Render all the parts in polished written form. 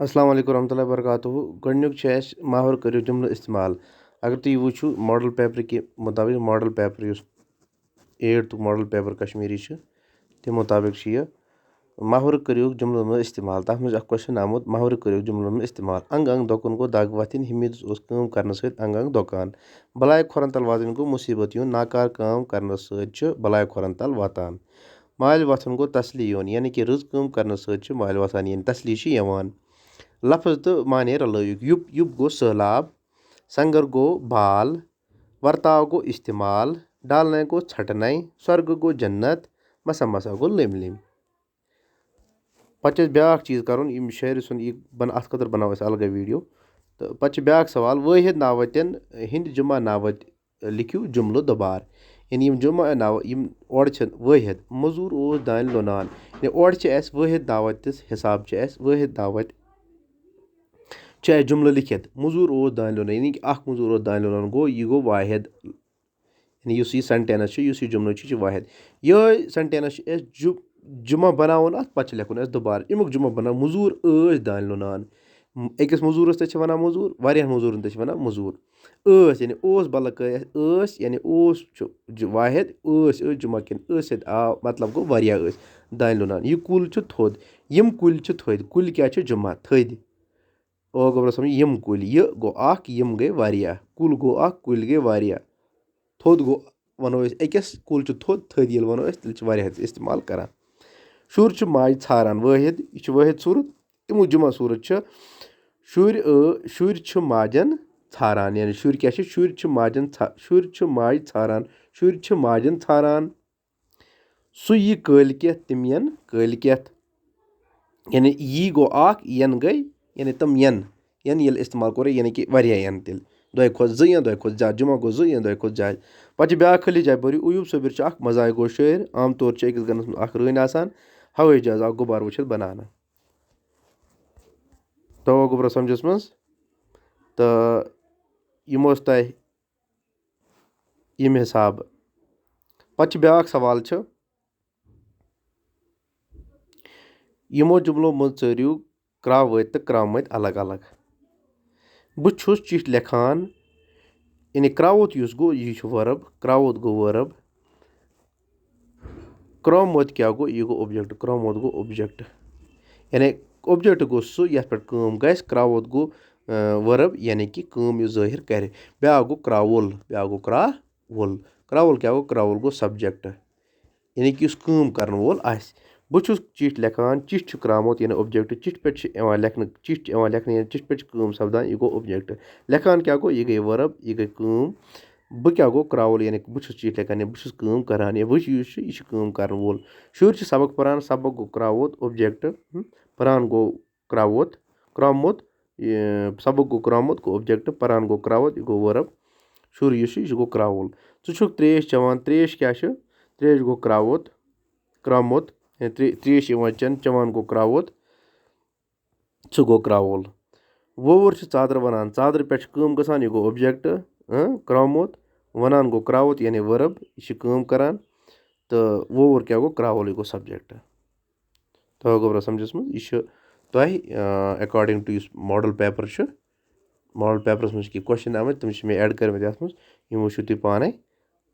अस्सलाम वालेकुम रहमतुल्लाहि वबरकातुहू गोडन्युक माहौर करियो जुमलो इस्तेमाल अगर तुम वुचु मॉडल पेपर के मुताबिक model paper 8th model paper Kashmiri तम मुताबिक यह माहौर करियो जुमलो में इस्तेमाल तथ मज क्वेश्चन आमुत माहौर करियो जुमलो में इस्तेमाल अंग अंग दोकन गो दाग वथिन हिमिद काम करने सत अंग अंग दोकान बलाय खोरन तल वातन गो मुसीबत यून नाकार काम करने सत बलाय खोरन तल वातान माल वथन गो तसली यून यानी कि रज काम करने सत माल वथान यानी तसली यवान लफ्ज तो माने रलयक युप युप गो सैलाब संगर गो बाल वर्ताव गो इस्तेमाल डालने गो छटने स्वर्ग गो जन्नत मसा मसा गो लिम लिम पे ब्या चीज़ कर शायर सुन बन अत खतर बनाओ अलग वीडियो तो पे ब्या सवाल वाहिद नावतन हिंद जुमा नावत लिखियो जुमलो दोबार यानी जुमा नाव और वाहिद मजूर ओस दान लुनान और वाहिद दावत हिसाब वाहिद दावत जुमलो लिखित मजूर ओस दान लुनान यानी कि मजूर ओस दान लुनान गो यह गो वाहिद यानी यह सेंटेंस यह जुमलो वाहिद यह सेंटेंस जुमा बनावन अत पे लिखुन दोबार अमुक जुमा बना मजूर दान लुनान अकिस मजूरस ते वन मजूर वारियान मजूरन ते वन मजूर यानी ओस बल यानी ओस वाहिद जुमा किन आव मतलब गो वारिया दान लुनान यह कुल थोद यम कुल थोद कुल क्या जुमा थद ओ गो समझ यम कुल यह गो यम गई वारिया कुल गो कुल गई वारिया थोद गो वनो अकिस कुल थोद थद ये वनो तेल वारिया इस्तेमाल करान शुर माज छारान वाहिद यह वाहिद सूरत अमुक जुमा सूरत शुर माजन छारान यानी शुर क्या शुर माजन माज छारान शुर माजन छारान सु यी कलकेत तिम यन कलकेत यानी यी गो यन गई यानी तम यन ये इस्तेमाल कोर यानी कि वारिया यन तेल दो खुद या दो खुद ज्यादा जुमा गो या दो खुद ज्यादा पे ब्या खली जाय बरी उयूब सबीर मजाक गो शायर आम तौर अकिस गनस रन आसान हवाई जहाज आव गुबार वुचित बनाना तो गोब्रा समझस मज तो यमो तह यम हिसाब पे ब्या सवाल यमो जुमलो मज चरियो क्रावत तो क्रामत अलग अलग बहुत चिठ लिखान यानी क्रावत गो यह वर्ब क्रावत गो वर्ब क्रामत क्या गो यह गो ऑब्जेक्ट क्रामत गो ऑब्जेक्ट यानी ऑब्जेक्ट गो सह ये पे काम गस क्रावत गो वर्ब यानी कि काम यह जाहिर कर ब्या गो क्रावुल क्रावुल क्रावुल क्या गो क्रावुल गो सब्जेक्ट यानी कि काम कर वोल बहुत चिठ लिखान चिठ क्रामत यानी ऑब्जेक्ट चिठ पे लिखन चिठ लिखने चिठ पे काम सपदान यह गो ऑब्जेक्ट लिखान क्या गो यह गई वर्ब यह गई काम बह क्या गो क्रावुल यानी बहुत चिठ लिखान बहुत काम करान यह काम कर वोल शुर सबक परान सबक गो क्रावत ऑब्जेक्ट परान गो क्रावत क्रामत सबक गो क्रामत गो ऑब्जेक्ट परान गो क्रावत यह गो वर्ब शुर यह गो क्रावुल छु त्रेश चवान त्रेश क्या त्रेश गो क्रावत क्रामत त्रेश चवान गो क्रावत सह गो क्रावुल वोवर चादर वनान चादर पे काम गसान यह गो ऑब्जेक्ट क्रामत वनान गो क्रावत यानी वर्ब यह काम करान तो वोवर क्या गो क्रावुल यह गो सब्जेक्ट तो गोब्रा समझस मज यह तह according to model paper model papers मज क्वेश्चन आम तम मे ऐड कर अत मज यम वुचो तुम पाने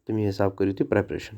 तमी हिसाब करो तुम प्रेपरेशन।